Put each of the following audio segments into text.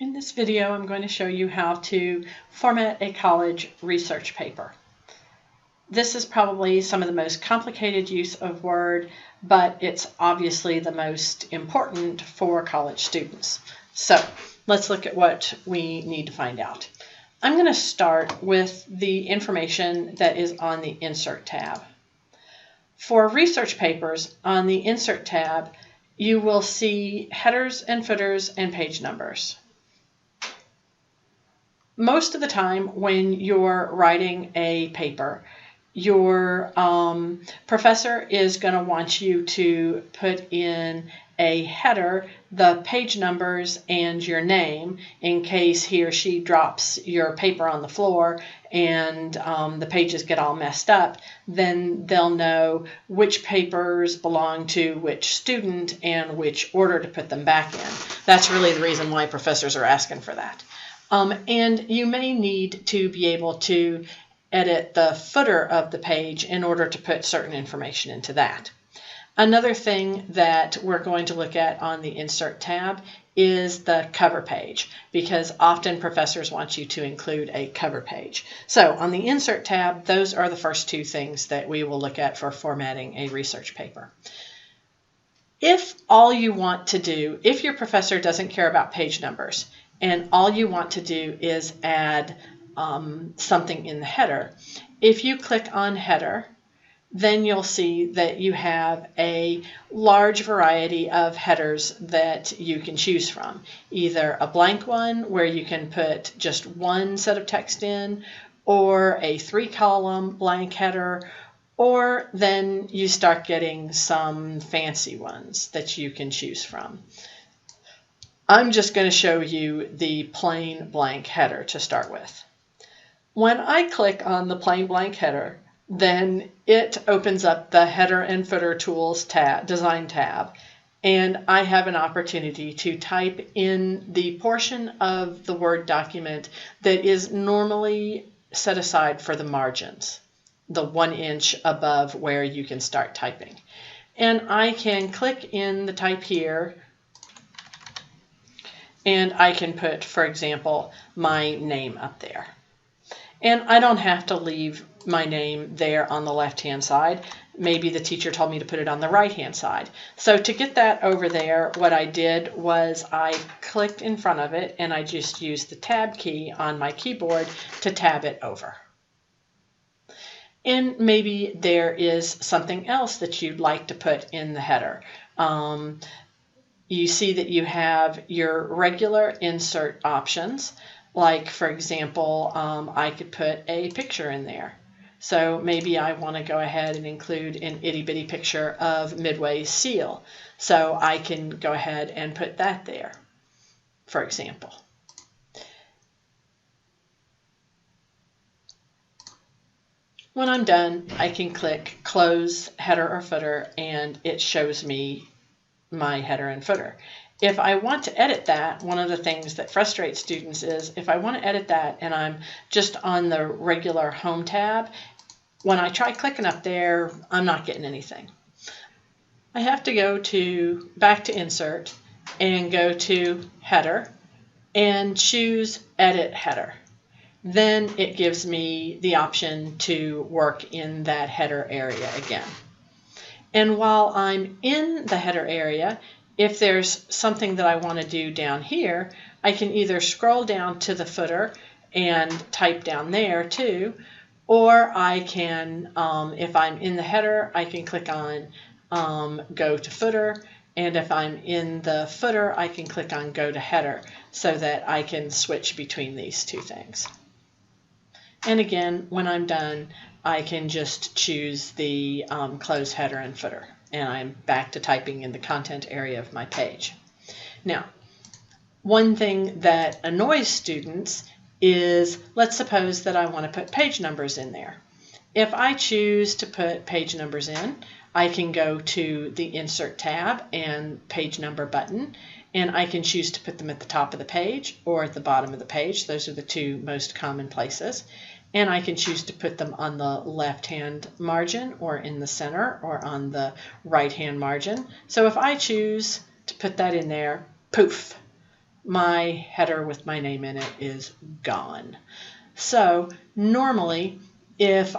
In this video, I'm going to show you how to format a college research paper. This is probably some of the most complicated use of Word, but it's obviously the most important for college students. So let's look at what we need to find out. I'm going to start with the information that is on the Insert tab. For research papers, on the Insert tab, you will see headers and footers and page numbers. Most of the time when you're writing a paper, your professor is going to want you to put in a header, the page numbers, and your name in case he or she drops your paper on the floor and the pages get all messed up. Then they'll know which papers belong to which student and which order to put them back in. That's really the reason why professors are asking for that. And you may need to be able to edit the footer of the page in order to put certain information into that. Another thing that we're going to look at on the Insert tab is the cover page, because often professors want you to include a cover page. So on the Insert tab, those are the first two things that we will look at for formatting a research paper. If all you want to do, if your professor doesn't care about page numbers, and all you want to do is add something in the header, if you click on header, then you'll see that you have a large variety of headers that you can choose from. Either a blank one where you can put just one set of text in, or a 3-column blank header, or then you start getting some fancy ones that you can choose from. I'm just going to show you the plain blank header to start with. When I click on the plain blank header, then it opens up the Header and Footer Tools tab, Design tab, and I have an opportunity to type in the portion of the Word document that is normally set aside for the margins, the 1 inch above where you can start typing. And I can click in the type here, and I can put, for example, my name up there. And I don't have to leave my name there on the left-hand side. Maybe the teacher told me to put it on the right-hand side. So to get that over there, what I did was I clicked in front of it, and I just used the Tab key on my keyboard to tab it over. And maybe there is something else that you'd like to put in the header. You see that you have your regular insert options. Like, for example, I could put a picture in there. So maybe I want to go ahead and include an itty-bitty picture of Midway's seal. So I can go ahead and put that there, for example. When I'm done, I can click Close Header or Footer, and it shows me my header and footer. If I want to edit that, one of the things that frustrates students is if I want to edit that and I'm just on the regular Home tab, when I try clicking up there, I'm not getting anything. I have to go back to Insert and go to Header and choose Edit Header. Then it gives me the option to work in that header area again. And while I'm in the header area, if there's something that I want to do down here, I can either scroll down to the footer and type down there too, or I can, if I'm in the header, I can click on Go to Footer, and if I'm in the footer, I can click on Go to Header, so that I can switch between these two things. And again, when I'm done, I can just choose the Close Header and Footer, and I'm back to typing in the content area of my page. Now, one thing that annoys students is, let's suppose that I want to put page numbers in there. If I choose to put page numbers in, I can go to the Insert tab and Page Number button, and I can choose to put them at the top of the page or at the bottom of the page. Those are the two most common places. And I can choose to put them on the left-hand margin or in the center or on the right-hand margin. So if I choose to put that in there, poof, my header with my name in it is gone. So normally, if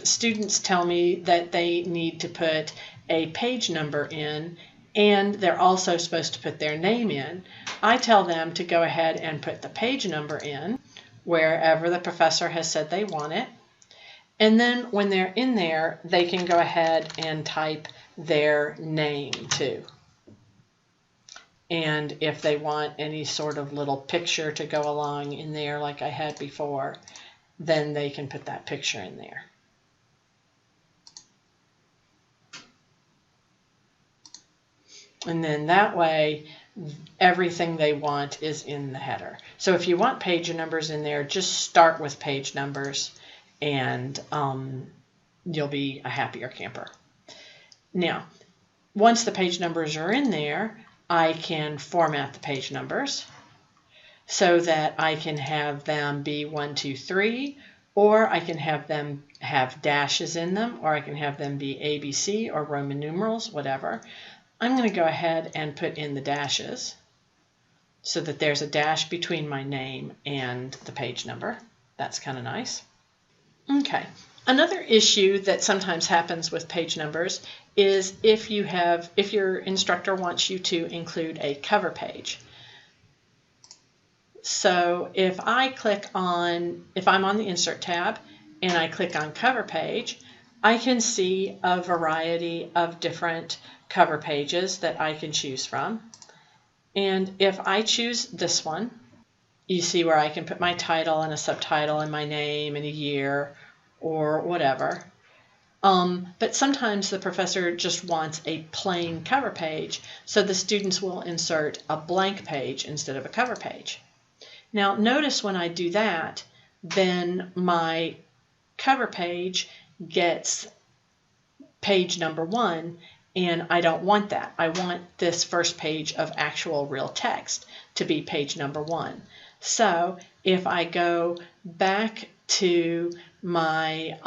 students tell me that they need to put a page number in and they're also supposed to put their name in, I tell them to go ahead and put the page number in wherever the professor has said they want it. And then when they're in there, they can go ahead and type their name too. And if they want any sort of little picture to go along in there like I had before, then they can put that picture in there. And then that way, everything they want is in the header. So if you want page numbers in there, just start with page numbers and you'll be a happier camper. Now, once the page numbers are in there, I can format the page numbers so that I can have them be 1, 2, 3, or I can have them have dashes in them, or I can have them be ABC or Roman numerals, whatever. I'm going to go ahead and put in the dashes so that there's a dash between my name and the page number. That's kind of nice. Okay. Another issue that sometimes happens with page numbers is if your instructor wants you to include a cover page. So if I'm on the Insert tab and I click on Cover Page, I can see a variety of different cover pages that I can choose from. And if I choose this one, you see where I can put my title and a subtitle and my name and a year or whatever. But sometimes the professor just wants a plain cover page, so the students will insert a blank page instead of a cover page. Now notice when I do that, then my cover page gets page number 1, and I don't want that. I want this first page of actual real text to be page number 1. So if I go back to my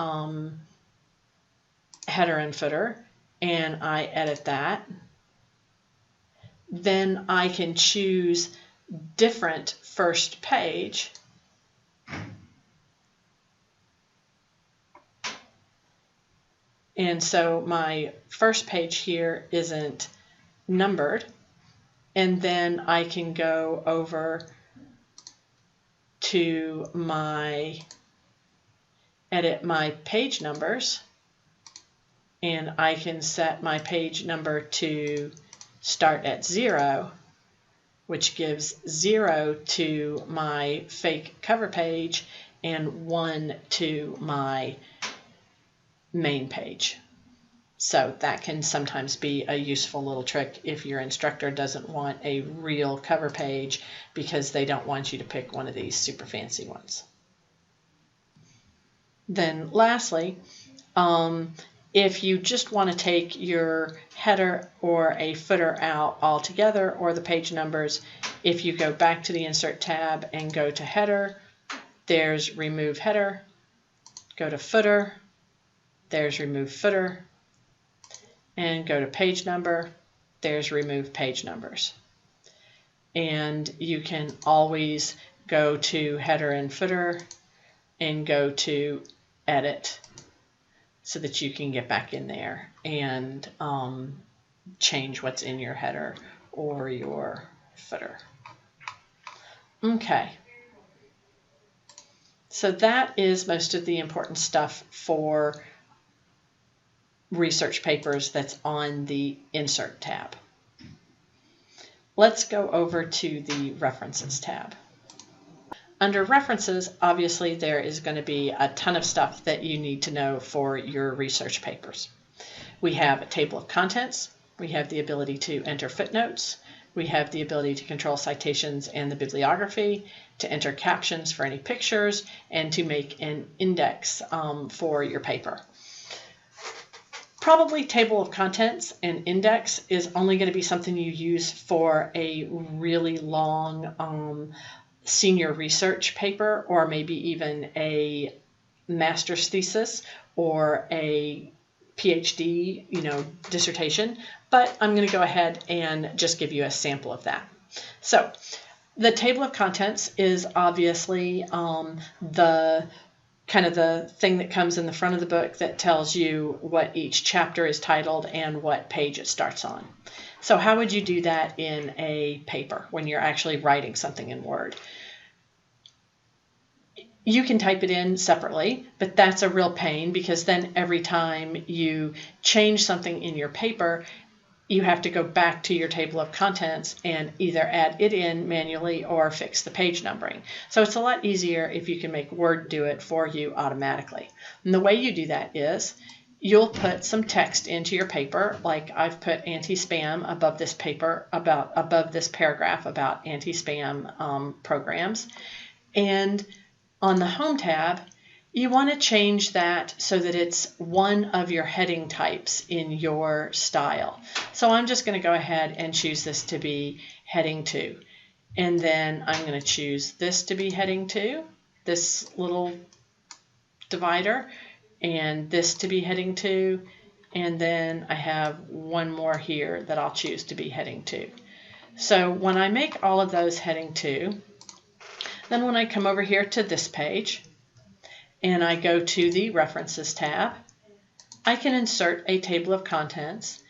header and footer and I edit that, then I can choose different first page. And so my first page here isn't numbered. And then I can go over to edit my page numbers, and I can set my page number to start at 0, which gives 0 to my fake cover page and 1 to my main page. So that can sometimes be a useful little trick if your instructor doesn't want a real cover page because they don't want you to pick one of these super fancy ones. Then lastly, if you just want to take your header or a footer out altogether, or the page numbers, if you go back to the Insert tab and go to Header, there's Remove Header. Go to Footer, there's Remove Footer. And go to Page Number, there's Remove Page Numbers. And you can always go to Header and Footer and go to Edit so that you can get back in there and change what's in your header or your footer. Okay. So that is most of the important stuff for research papers that's on the Insert tab. Let's go over to the References tab. Under References, obviously there is going to be a ton of stuff that you need to know for your research papers. We have a table of contents, we have the ability to enter footnotes, we have the ability to control citations and the bibliography, to enter captions for any pictures, and to make an index for your paper. Probably table of contents and index is only going to be something you use for a really long senior research paper, or maybe even a master's thesis or a PhD, dissertation. But I'm going to go ahead and just give you a sample of that. So the table of contents is obviously the kind of the thing that comes in the front of the book that tells you what each chapter is titled and what page it starts on. So how would you do that in a paper when you're actually writing something in Word? You can type it in separately, but that's a real pain because then every time you change something in your paper, you have to go back to your table of contents and either add it in manually or fix the page numbering. So it's a lot easier if you can make Word do it for you automatically. And the way you do that is you'll put some text into your paper, like I've put anti-spam above this paper, above this paragraph about anti-spam programs. And on the Home tab, you want to change that so that it's one of your heading types in your style. So I'm just going to go ahead and choose this to be heading 2. And then I'm going to choose this to be heading 2, this little divider, and this to be heading 2. And then I have one more here that I'll choose to be heading 2. So when I make all of those heading 2, then when I come over here to this page, and I go to the References tab, I can insert a table of contents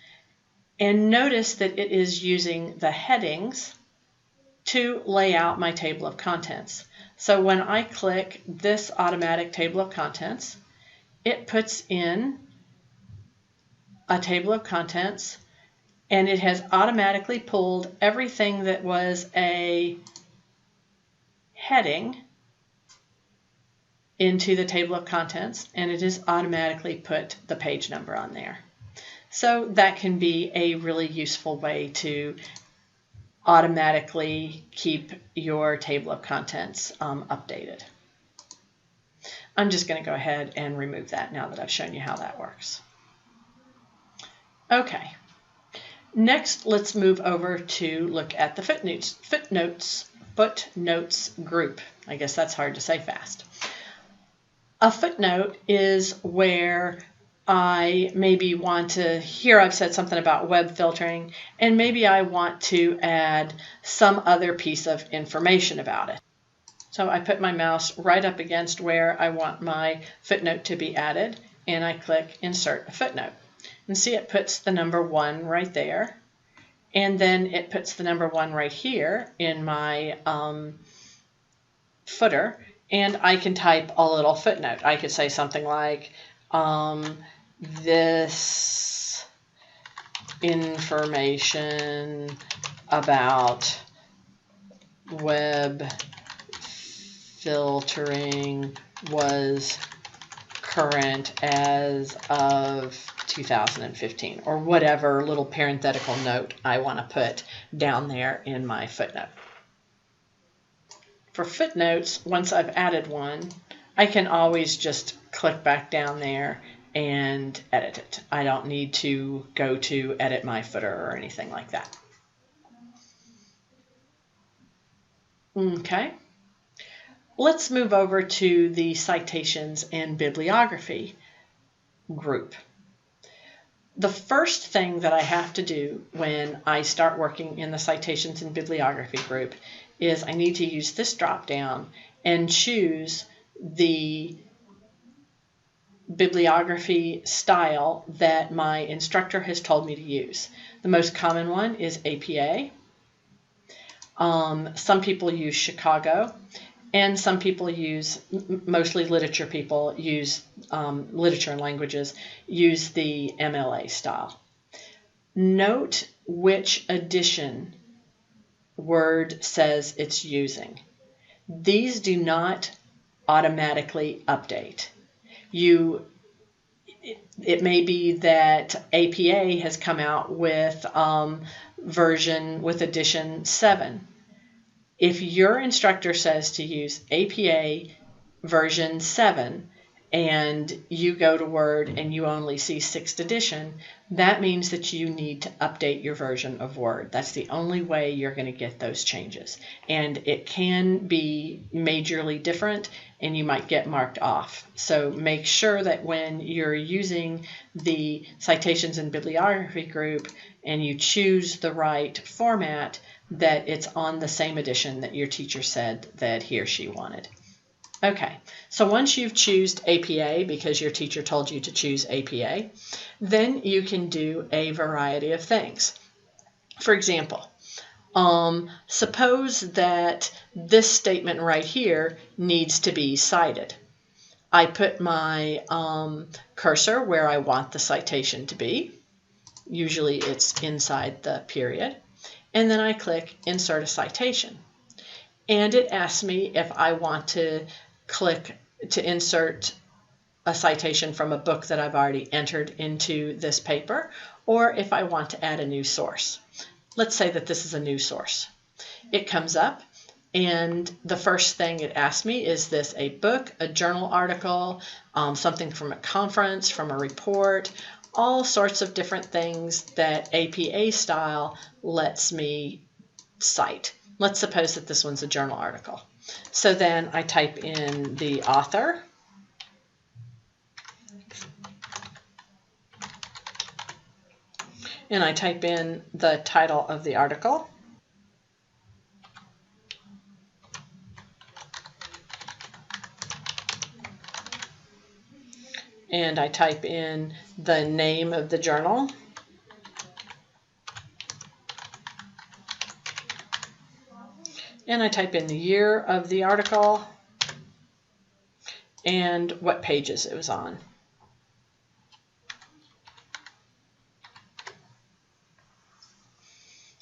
and notice that it is using the headings to lay out my table of contents. So when I click this automatic table of contents, it puts in a table of contents and it has automatically pulled everything that was a heading into the table of contents, and it has automatically put the page number on there. So that can be a really useful way to automatically keep your table of contents updated. I'm just going to go ahead and remove that now that I've shown you how that works. Okay, next let's move over to look at the footnotes group. I guess that's hard to say fast. A footnote is where I maybe want to, here I've said something about web filtering, and maybe I want to add some other piece of information about it. So I put my mouse right up against where I want my footnote to be added, and I click Insert a Footnote. And see, it puts the number 1 right there, and then it puts the number 1 right here in my footer. And I can type a little footnote. I could say something like, this information about web filtering was current as of 2015, or whatever little parenthetical note I want to put down there in my footnote. For footnotes, once I've added one, I can always just click back down there and edit it. I don't need to go to edit my footer or anything like that. Okay, let's move over to the Citations and Bibliography group. The first thing that I have to do when I start working in the Citations and Bibliography group is I need to use this drop down and choose the bibliography style that my instructor has told me to use. The most common one is APA. Some people use Chicago, and some people use, mostly literature people use, literature and languages use the MLA style. Note which edition Word says it's using. These do not automatically update. It may be that APA has come out with edition 7. If your instructor says to use APA version 7 and you go to Word and you only see 6th edition, that means that you need to update your version of Word. That's the only way you're going to get those changes. And it can be majorly different, and you might get marked off. So make sure that when you're using the Citations and Bibliography group and you choose the right format, that it's on the same edition that your teacher said that he or she wanted. Okay, so once you've chosen APA, because your teacher told you to choose APA, then you can do a variety of things. For example, suppose that this statement right here needs to be cited. I put my cursor where I want the citation to be. Usually it's inside the period. And then I click Insert a Citation. And it asks me if I want to click to insert a citation from a book that I've already entered into this paper, or if I want to add a new source. Let's say that this is a new source. It comes up, and the first thing it asks me, is this a book, a journal article, something from a conference, from a report, all sorts of different things that APA style lets me cite. Let's suppose that this one's a journal article. So then I type in the author, and I type in the title of the article, and I type in the name of the journal, and I type in the year of the article and what pages it was on.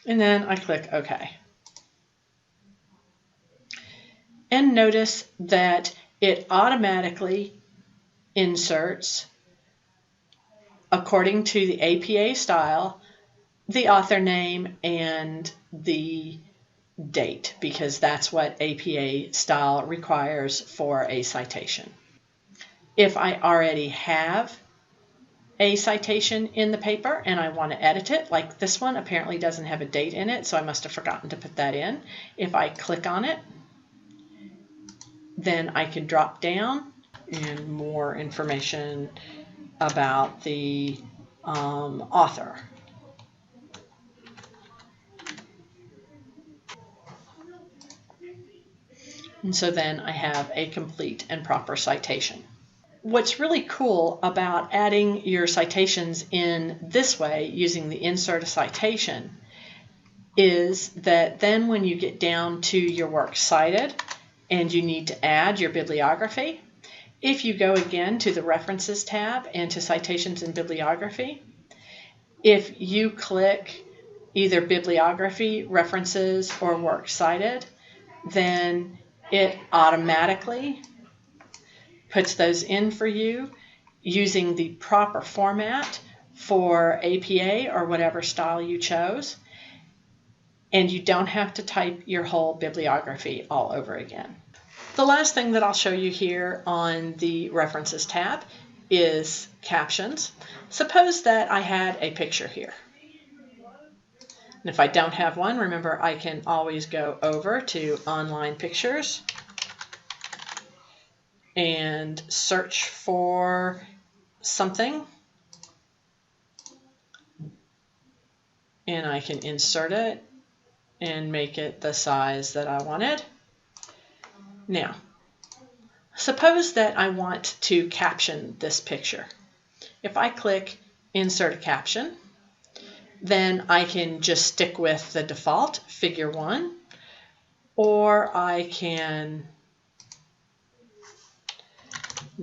And then I click OK. And notice that it automatically inserts, according to the APA style, the author name and the date, because that's what APA style requires for a citation. If I already have a citation in the paper and I want to edit it, like this one apparently doesn't have a date in it, so I must have forgotten to put that in. If I click on it, then I can drop down and more information about the author. And so then I have a complete and proper citation. What's really cool about adding your citations in this way, using the Insert a Citation, is that then when you get down to your works cited and you need to add your bibliography, if you go again to the References tab and to Citations and Bibliography, if you click either Bibliography, References, or Works Cited, then it automatically puts those in for you using the proper format for APA or whatever style you chose. And you don't have to type your whole bibliography all over again. The last thing that I'll show you here on the References tab is Captions. Suppose that I had a picture here. And if I don't have one, remember I can always go over to Online Pictures and search for something, and I can insert it and make it the size that I wanted. Now, suppose that I want to caption this picture. If I click Insert a Caption, then I can just stick with the default Figure 1, or I can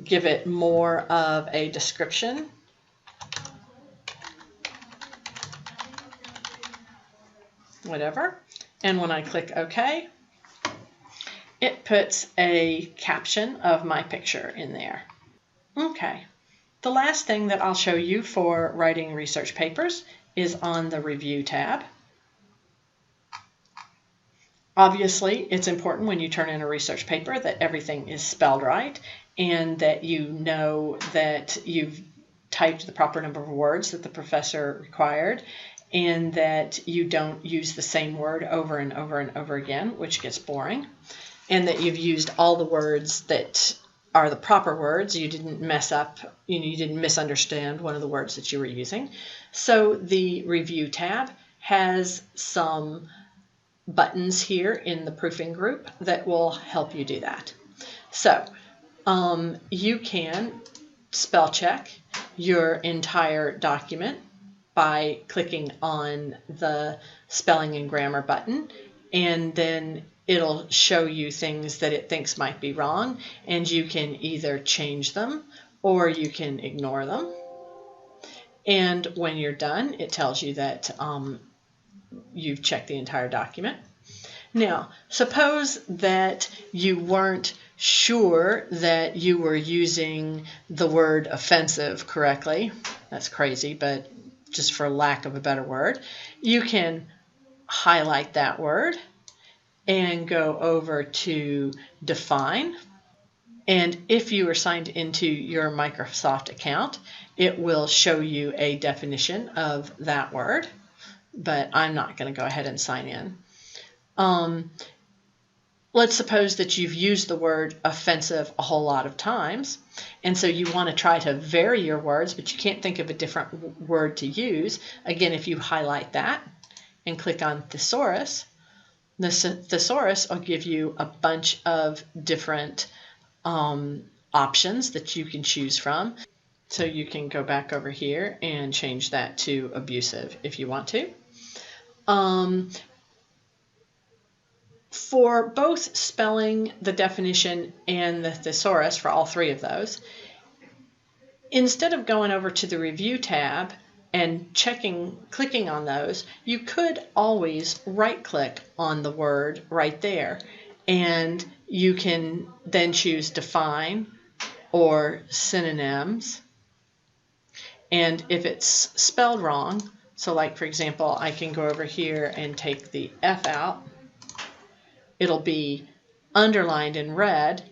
give it more of a description. Whatever. And when I click OK, it puts a caption of my picture in there. Okay. The last thing that I'll show you for writing research papers is on the Review tab. Obviously, it's important when you turn in a research paper that everything is spelled right, and that you know that you've typed the proper number of words that the professor required, and that you don't use the same word over and over and over again, which gets boring, and that you've used all the words that are the proper words. You didn't mess up, you didn't misunderstand one of the words that you were using. So the Review tab has some buttons here in the proofing group that will help you do that. So you can spell check your entire document by clicking on the spelling and grammar button, and then it'll show you things that it thinks might be wrong, and you can either change them or you can ignore them. And when you're done, it tells you that you've checked the entire document. Now, suppose that you weren't sure that you were using the word offensive correctly. That's crazy, but just for lack of a better word, you can highlight that word and go over to define. And if you are signed into your Microsoft account, it will show you a definition of that word, but I'm not going to go ahead and sign in. Let's suppose that you've used the word offensive a whole lot of times, and so you want to try to vary your words, but you can't think of a different word to use. Again, if you highlight that and click on thesaurus, the thesaurus will give you a bunch of different options that you can choose from. So you can go back over here and change that to abusive if you want to. For both spelling, the definition, and the thesaurus, for all three of those, instead of going over to the Review tab and clicking on those, you could always right-click on the word right there, and you can then choose Define or Synonyms. And if it's spelled wrong, so like for example, I can go over here and take the F out, it'll be underlined in red.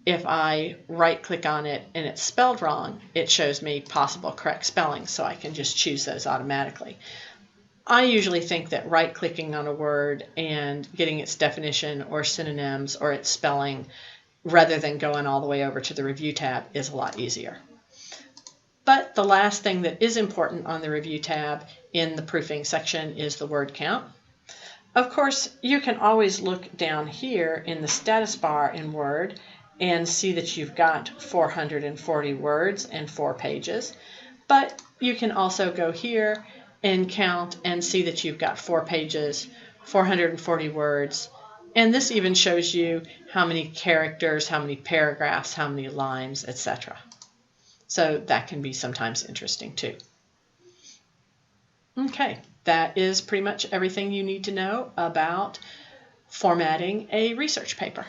If I right-click on it and it's spelled wrong, it shows me possible correct spelling, so I can just choose those automatically. I usually think that right-clicking on a word and getting its definition or synonyms or its spelling, rather than going all the way over to the Review tab, is a lot easier. But the last thing that is important on the Review tab in the proofing section is the word count. Of course, you can always look down here in the status bar in Word and see that you've got 440 words and 4 pages. But you can also go here and count and see that you've got 4 pages, 440 words, and this even shows you how many characters, how many paragraphs, how many lines, etc. So that can be sometimes interesting too. Okay, that is pretty much everything you need to know about formatting a research paper.